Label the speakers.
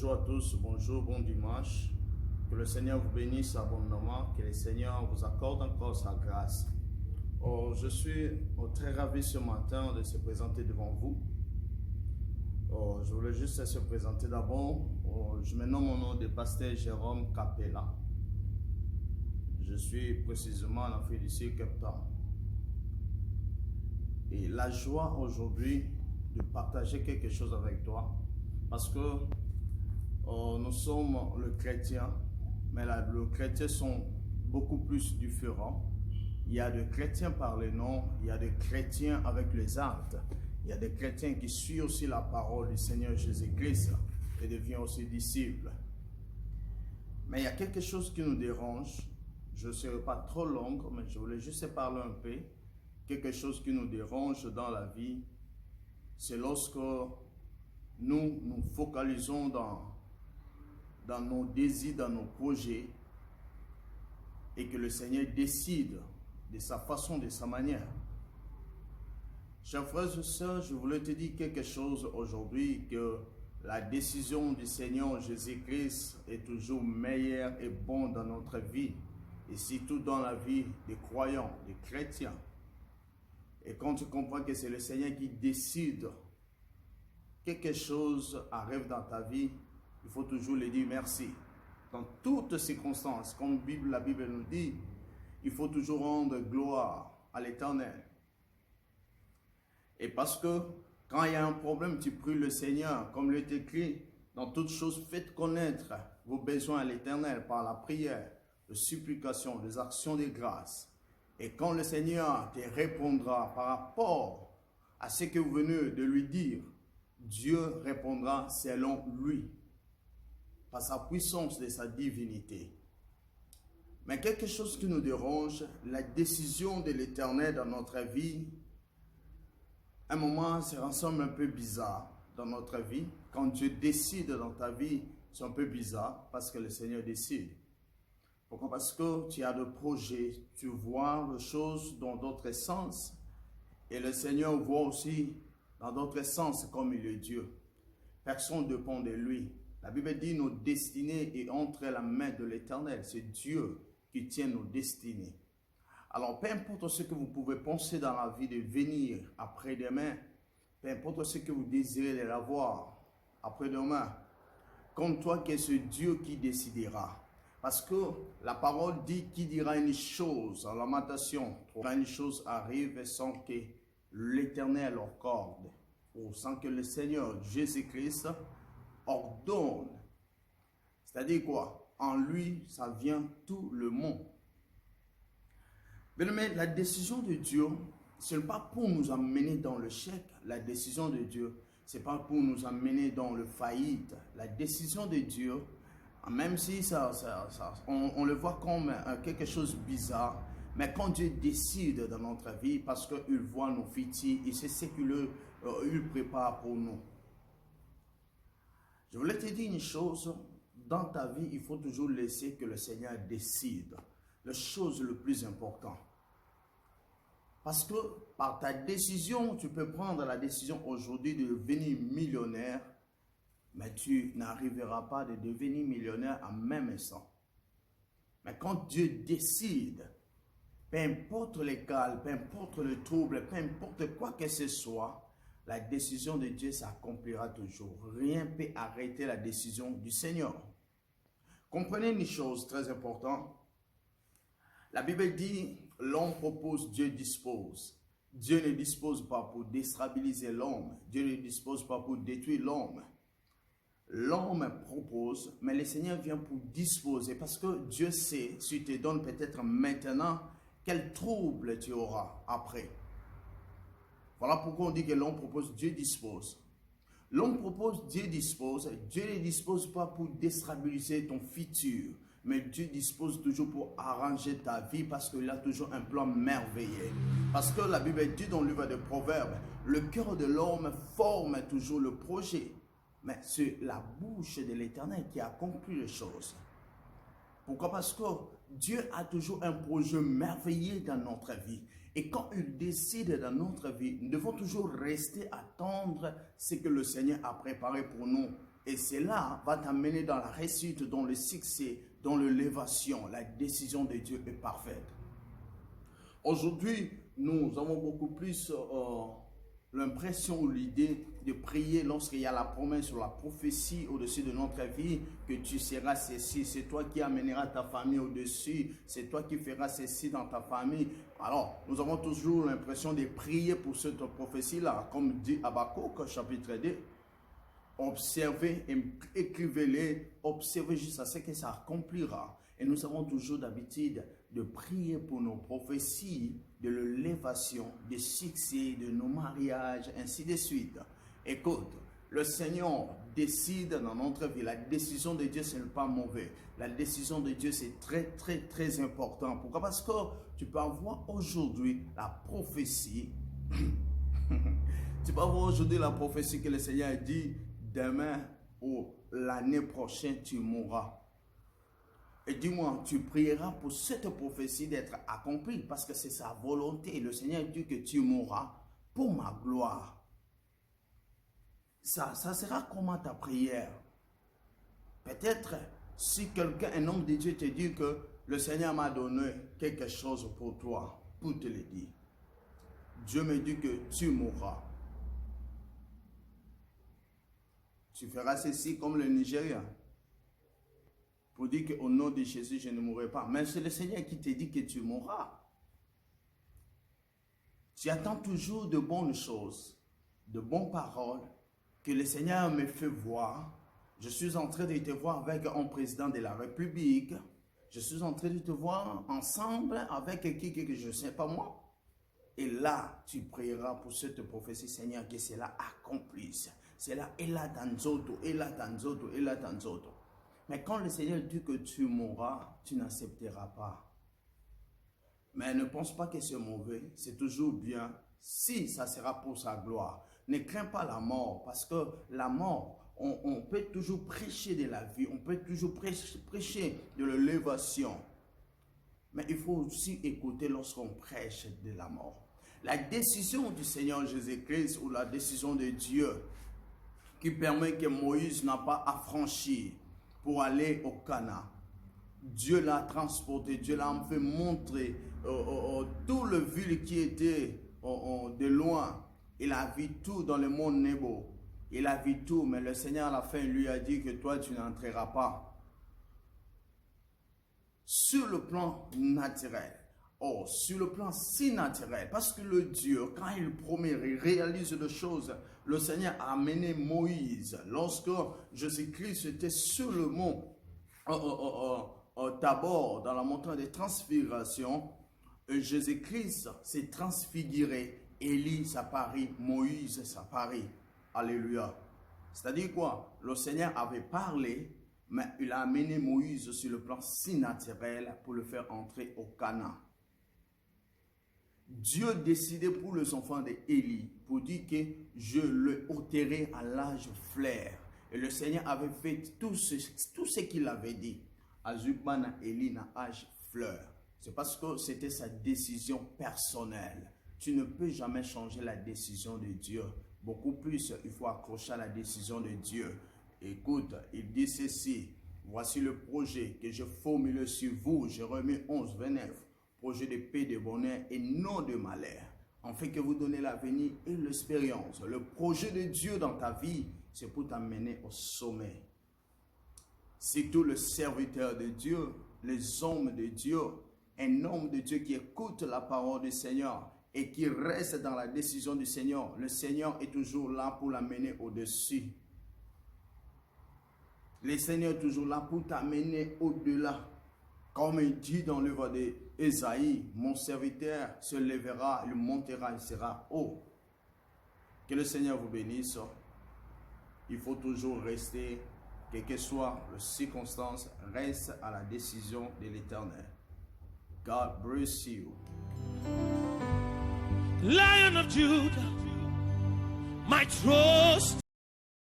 Speaker 1: Bonjour à tous, bonjour, bon dimanche. Que le Seigneur vous bénisse abondamment, que le Seigneur vous accorde encore sa grâce. Je suis très ravi ce matin de se présenter devant vous. Je voulais juste se présenter d'abord. Je me nomme au nom de pasteur Jérôme Capella. Je suis précisément en Afrique du Sud, Cape Town. Et la joie aujourd'hui de partager quelque chose avec toi, parce que nous sommes le chrétien, mais les chrétiens sont beaucoup plus différents. Il y a des chrétiens par le nom, il y a des chrétiens avec les actes, il y a des chrétiens qui suivent aussi la parole du Seigneur Jésus-Christ et deviennent aussi disciples. Mais il y a quelque chose qui nous dérange. Je ne serai pas trop long, mais je voulais juste parler un peu. Quelque chose qui nous dérange dans la vie, c'est lorsque nous nous focalisons dans nos désirs, dans nos projets, et que le Seigneur décide de sa façon, de sa manière. Chers frères et sœurs, je voulais te dire quelque chose aujourd'hui, que la décision du Seigneur Jésus-Christ est toujours meilleure et bonne dans notre vie, et surtout dans la vie des croyants, des chrétiens. Et quand tu comprends que c'est le Seigneur qui décide, quelque chose arrive dans ta vie, il faut toujours lui dire merci. Dans toutes circonstances, comme la Bible nous dit, il faut toujours rendre gloire à l'Éternel. Et parce que quand il y a un problème, tu pries le Seigneur, comme il est écrit, dans toutes choses, faites connaître vos besoins à l'Éternel par la prière, la supplication, les actions de grâce. Et quand le Seigneur te répondra par rapport à ce que vous venez de lui dire, Dieu répondra selon lui, par sa puissance de sa divinité. Mais quelque chose qui nous dérange, la décision de l'Éternel dans notre vie, à un moment, ça semble un peu bizarre dans notre vie. Quand Dieu décide dans ta vie, c'est un peu bizarre parce que le Seigneur décide. Pourquoi? Parce que tu as des projets, tu vois les choses dans d'autres sens, et le Seigneur voit aussi dans d'autres sens comme il est Dieu. Personne ne dépend de lui. La Bible dit nos destinées est entre la main de l'Éternel. C'est Dieu qui tient nos destinées. Alors, peu importe ce que vous pouvez penser dans la vie de venir après-demain, peu importe ce que vous désirez de l'avoir après-demain, compte-toi que c'est Dieu qui décidera. Parce que la parole dit qui dira une chose en lamentation, quand une chose arrive sans que l'Éternel accorde, ou sans que le Seigneur Jésus-Christ ordonne. C'est-à-dire quoi? En lui, ça vient tout le monde. Mais la décision de Dieu, ce n'est pas pour nous amener dans le chèque. La décision de Dieu, ce n'est pas pour nous amener dans le faillite. La décision de Dieu, même si on le voit comme quelque chose de bizarre, mais quand Dieu décide dans notre vie, parce qu'il voit nos futurs, il sait ce qu'il prépare pour nous. Je voulais te dire une chose, dans ta vie, il faut toujours laisser que le Seigneur décide. La chose la plus importante. Parce que par ta décision, tu peux prendre la décision aujourd'hui de devenir millionnaire, mais tu n'arriveras pas de devenir millionnaire en même instant. Mais quand Dieu décide, peu importe les cas, peu importe le trouble, peu importe quoi que ce soit, la décision de Dieu s'accomplira toujours. Rien ne peut arrêter la décision du Seigneur. Comprenez une chose très importante. La Bible dit, l'homme propose, Dieu dispose. Dieu ne dispose pas pour déstabiliser l'homme. Dieu ne dispose pas pour détruire l'homme. L'homme propose, mais le Seigneur vient pour disposer. Parce que Dieu sait, s'il te donne peut-être maintenant, quel trouble tu auras après. Voilà pourquoi on dit que l'homme propose, Dieu dispose. L'homme propose, Dieu dispose. Dieu ne dispose pas pour déstabiliser ton futur, mais Dieu dispose toujours pour arranger ta vie parce qu'il a toujours un plan merveilleux. Parce que la Bible dit dans le livre de Proverbes, le cœur de l'homme forme toujours le projet, mais c'est la bouche de l'Éternel qui accomplit les choses. Pourquoi? Parce que Dieu a toujours un projet merveilleux dans notre vie. Et quand il décide dans notre vie, nous devons toujours rester attendre ce que le Seigneur a préparé pour nous Et cela va t'amener dans la réussite, dans le succès, dans l'élévation. La décision de Dieu est parfaite. Aujourd'hui, nous avons beaucoup plus l'impression ou l'idée de prier lorsqu'il y a la promesse ou la prophétie au-dessus de notre vie, que tu seras ceci, c'est toi qui amèneras ta famille au-dessus, c'est toi qui feras ceci dans ta famille. Alors, nous avons toujours l'impression de prier pour cette prophétie-là, comme dit Habakkuk, chapitre 2. Observez, écrivez-les, observez jusqu'à ce que ça accomplira. Et nous avons toujours d'habitude de prier pour nos prophéties, de l'élévation, des succès, de nos mariages, ainsi de suite. Écoute, le Seigneur décide dans notre vie. La décision de Dieu, ce n'est pas mauvais. La décision de Dieu, c'est très, très, très important. Pourquoi? Parce que tu peux avoir aujourd'hui la prophétie. Tu peux avoir aujourd'hui la prophétie que le Seigneur a dit, demain ou l'année prochaine, tu mourras. Et dis-moi, tu prieras pour cette prophétie d'être accomplie parce que c'est sa volonté. Le Seigneur dit que tu mourras pour ma gloire. Ça sera comment ta prière? Peut-être si quelqu'un, un homme de Dieu te dit que le Seigneur m'a donné quelque chose pour toi, pour te le dire. Dieu me dit que tu mourras. Tu feras ceci comme le Nigérian. Pour dire qu'au nom de Jésus, je ne mourrai pas. Mais c'est le Seigneur qui te dit que tu mourras. Tu attends toujours de bonnes choses, de bonnes paroles, que le Seigneur me fait voir. Je suis en train de te voir avec un président de la République. Je suis en train de te voir ensemble avec qui que je ne sais pas moi. Et là, tu prieras pour cette prophétie, Seigneur, que cela accomplisse. Cela est là dans zoto, est là dans zoto, est là dans zoto. Mais quand le Seigneur dit que tu mourras, tu n'accepteras pas. Mais ne pense pas que c'est mauvais, c'est toujours bien si ça sera pour sa gloire. Ne crains pas la mort, parce que la mort, on peut toujours prêcher de la vie, on peut toujours prêcher de l'élévation. Mais il faut aussi écouter lorsqu'on prêche de la mort. La décision du Seigneur Jésus-Christ ou la décision de Dieu qui permet que Moïse n'a pas à franchir pour aller au Canaan. Dieu l'a transporté, Dieu l'a fait montrer tout le ville qui était de loin. Il a vu tout dans le monde Nebo. Il a vu tout, mais le Seigneur à la fin lui a dit que toi tu n'entreras pas. Sur le plan naturel, sur le plan si naturel, parce que le Dieu, quand il promet, il réalise des choses. Le Seigneur a amené Moïse, lorsque Jésus-Christ était sur le mont Tabor, dans la montagne de transfiguration, Jésus-Christ s'est transfiguré, Élie s'apparit, Moïse s'apparit. Alléluia. C'est-à-dire quoi? Le Seigneur avait parlé, mais il a amené Moïse sur le plan si naturel pour le faire entrer au Canaan. Dieu décidait pour les enfants d'Élie, pour dire que je le ôterai à l'âge flair. Et le Seigneur avait fait tout ce qu'il avait dit. Azubana Élie na âge fleur. C'est parce que c'était sa décision personnelle. Tu ne peux jamais changer la décision de Dieu. Beaucoup plus, il faut accrocher à la décision de Dieu. Écoute, il dit ceci. Voici le projet que je formule sur vous. Jérémie 11, 29. Projet de paix, de bonheur et non de malheur. Afin que vous donnez l'avenir et l'expérience. Le projet de Dieu dans ta vie, c'est pour t'amener au sommet. C'est tout le serviteur de Dieu, les hommes de Dieu, un homme de Dieu qui écoute la parole du Seigneur et qui reste dans la décision du Seigneur. Le Seigneur est toujours là pour l'amener au-dessus. Le Seigneur est toujours là pour t'amener au-delà. Comme il dit dans le livre d'Ésaïe, mon serviteur se lèvera, il montera, il sera haut. Que le Seigneur vous bénisse. Il faut toujours rester, quelles que soient les circonstances, reste à la décision de l'Éternel. God bless you.
Speaker 2: Lion of Judah, my trust.